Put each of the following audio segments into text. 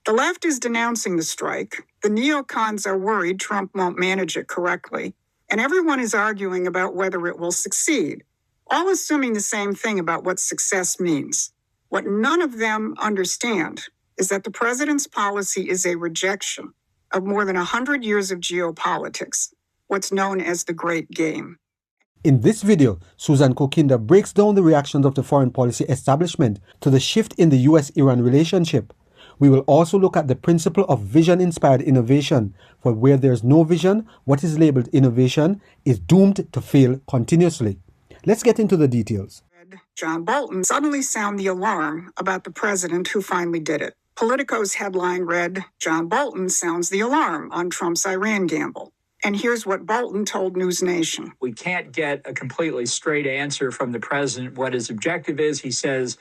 The left is denouncing the strike, the neocons are worried Trump won't manage it correctly, and everyone is arguing about whether it will succeed, all assuming the same thing about what success means. What none of them understand is that the president's policy is a rejection of more than 100 years of geopolitics, what's known as the Great Game. In this video, Susan Kokinda breaks down the reactions of the foreign policy establishment to the shift in the US-Iran relationship. We will also look at the principle of vision-inspired innovation, for where there's no vision, what is labeled innovation is doomed to fail continuously. Let's get into the details. John Bolton suddenly sound the alarm about the president who finally did it. Politico's headline read, "John Bolton sounds the alarm on Trump's Iran gamble." And here's what Bolton told News Nation. We can't get a completely straight answer from the president what his objective is. He says,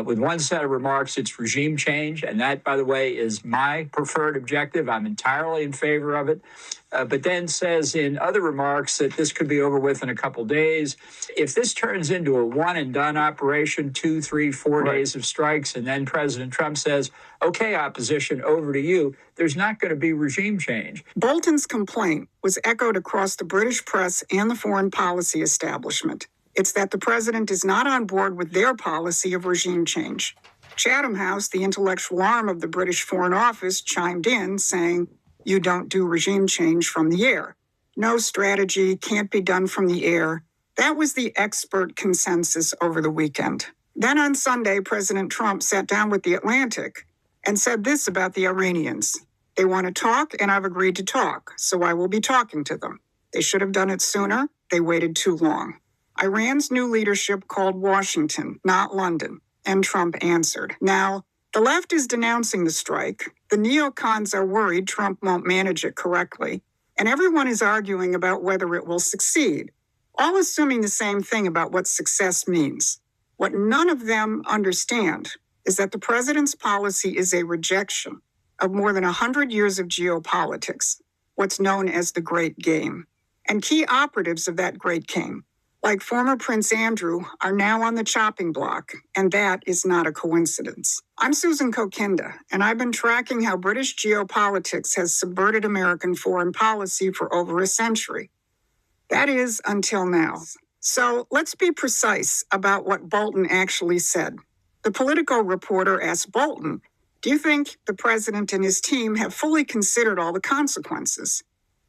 with one set of remarks, it's regime change. And that, by the way, is my preferred objective. I'm entirely in favor of it. But then says in other remarks that this could be over with in a couple days. If this turns into a one-and-done operation, 2, 3, 4 days of strikes, and then President Trump says, okay, opposition, over to you, there's not going to be regime change. Bolton's complaint was echoed across the British press and the foreign policy establishment. It's that the president is not on board with their policy of regime change. Chatham House, the intellectual arm of the British Foreign Office, chimed in, saying, "You don't do regime change from the air. No strategy can't be done from the air." That was the expert consensus over the weekend. Then on Sunday, President Trump sat down with The Atlantic and said this about the Iranians. "They want to talk, and I've agreed to talk, so I will be talking to them. They should have done it sooner. They waited too long." Iran's new leadership called Washington, not London, and Trump answered. Now, the left is denouncing the strike. The neocons are worried Trump won't manage it correctly, and everyone is arguing about whether it will succeed, all assuming the same thing about what success means. What none of them understand is that the president's policy is a rejection of more than 100 years of geopolitics, what's known as the Great Game. And key operatives of that Great Game, like former Prince Andrew, are now on the chopping block, and that is not a coincidence. I'm Susan Kokinda, and I've been tracking how British geopolitics has subverted American foreign policy for over a century. That is, until now. So let's be precise about what Bolton actually said. The Politico reporter asked Bolton, "Do you think the president and his team have fully considered all the consequences?"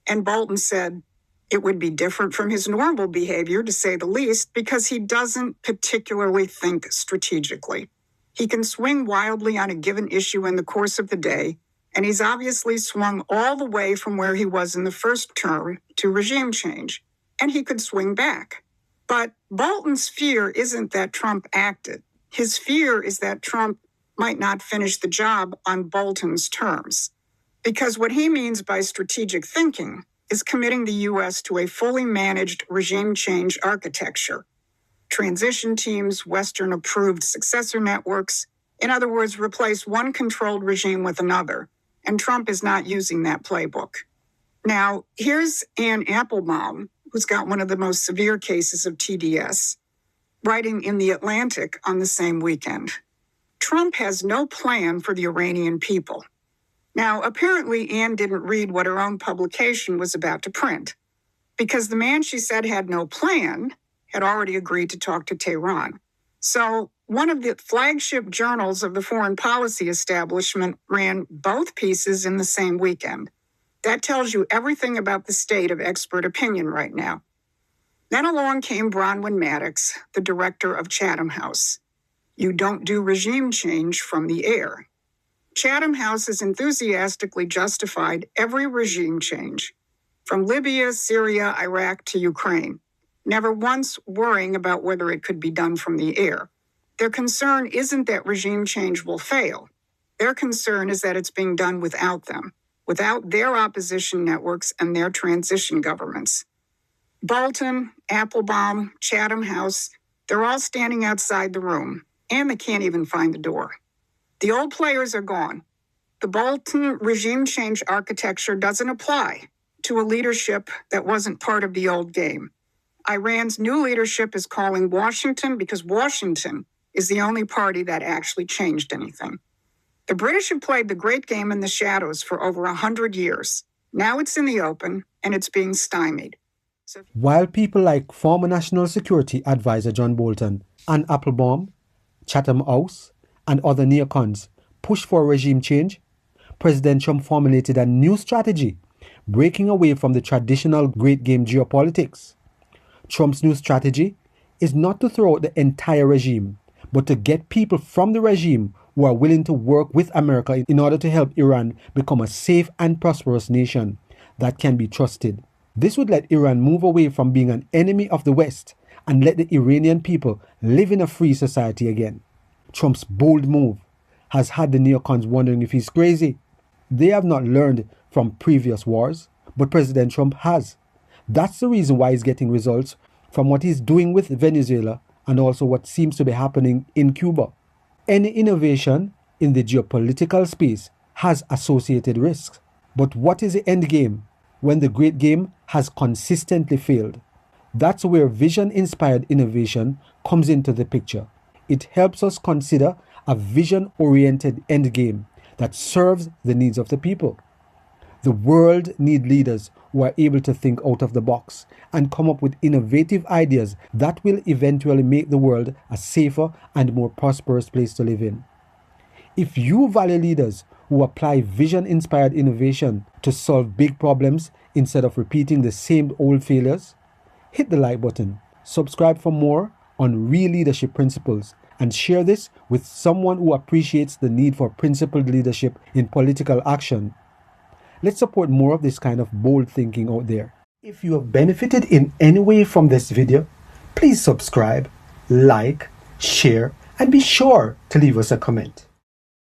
And Bolton said, "It would be different from his normal behavior, to say the least, because he doesn't particularly think strategically. He can swing wildly on a given issue in the course of the day, and he's obviously swung all the way from where he was in the first term to regime change, and he could swing back." But Bolton's fear isn't that Trump acted. His fear is that Trump might not finish the job on Bolton's terms, because what he means by strategic thinking is committing the U.S. to a fully managed regime change architecture. Transition teams, Western-approved successor networks, in other words, replace one controlled regime with another, and Trump is not using that playbook. Now, here's Ann Applebaum, who's got one of the most severe cases of TDS, writing in The Atlantic on the same weekend. Trump has no plan for the Iranian people. Now, apparently, Ann didn't read what her own publication was about to print, because the man she said had no plan had already agreed to talk to Tehran. So one of the flagship journals of the foreign policy establishment ran both pieces in the same weekend. That tells you everything about the state of expert opinion right now. Then along came Bronwyn Maddox, the director of Chatham House. "You don't do regime change from the air." Chatham House has enthusiastically justified every regime change, from Libya, Syria, Iraq to Ukraine, never once worrying about whether it could be done from the air. Their concern isn't that regime change will fail. Their concern is that it's being done without them, without their opposition networks and their transition governments. Bolton, Applebaum, Chatham House, they're all standing outside the room, and they can't even find the door. The old players are gone. The Bolton regime change architecture doesn't apply to a leadership that wasn't part of the old game. Iran's new leadership is calling Washington because Washington is the only party that actually changed anything. The British have played the great game in the shadows for over 100 years. Now it's in the open, and it's being stymied. While people like former National Security Advisor John Bolton and Applebaum, Chatham House, and other neocons push for regime change, President Trump formulated a new strategy, breaking away from the traditional great game geopolitics. Trump's new strategy is not to throw out the entire regime, but to get people from the regime who are willing to work with America in order to help Iran become a safe and prosperous nation that can be trusted. This would let Iran move away from being an enemy of the West and let the Iranian people live in a free society again. Trump's bold move has had the neocons wondering if he's crazy. They have not learned from previous wars, but President Trump has. That's the reason why he's getting results from what he's doing with Venezuela and also what seems to be happening in Cuba. Any innovation in the geopolitical space has associated risks. But what is the end game when the great game has consistently failed? That's where vision-inspired innovation comes into the picture. It helps us consider a vision-oriented end game that serves the needs of the people. The world needs leaders who are able to think out of the box and come up with innovative ideas that will eventually make the world a safer and more prosperous place to live in. If you value leaders who apply vision-inspired innovation to solve big problems instead of repeating the same old failures, hit the like button, subscribe for more on real leadership principles, and share this with someone who appreciates the need for principled leadership in political action. Let's support more of this kind of bold thinking out there. If you have benefited in any way from this video, please subscribe, like, share, and be sure to leave us a comment.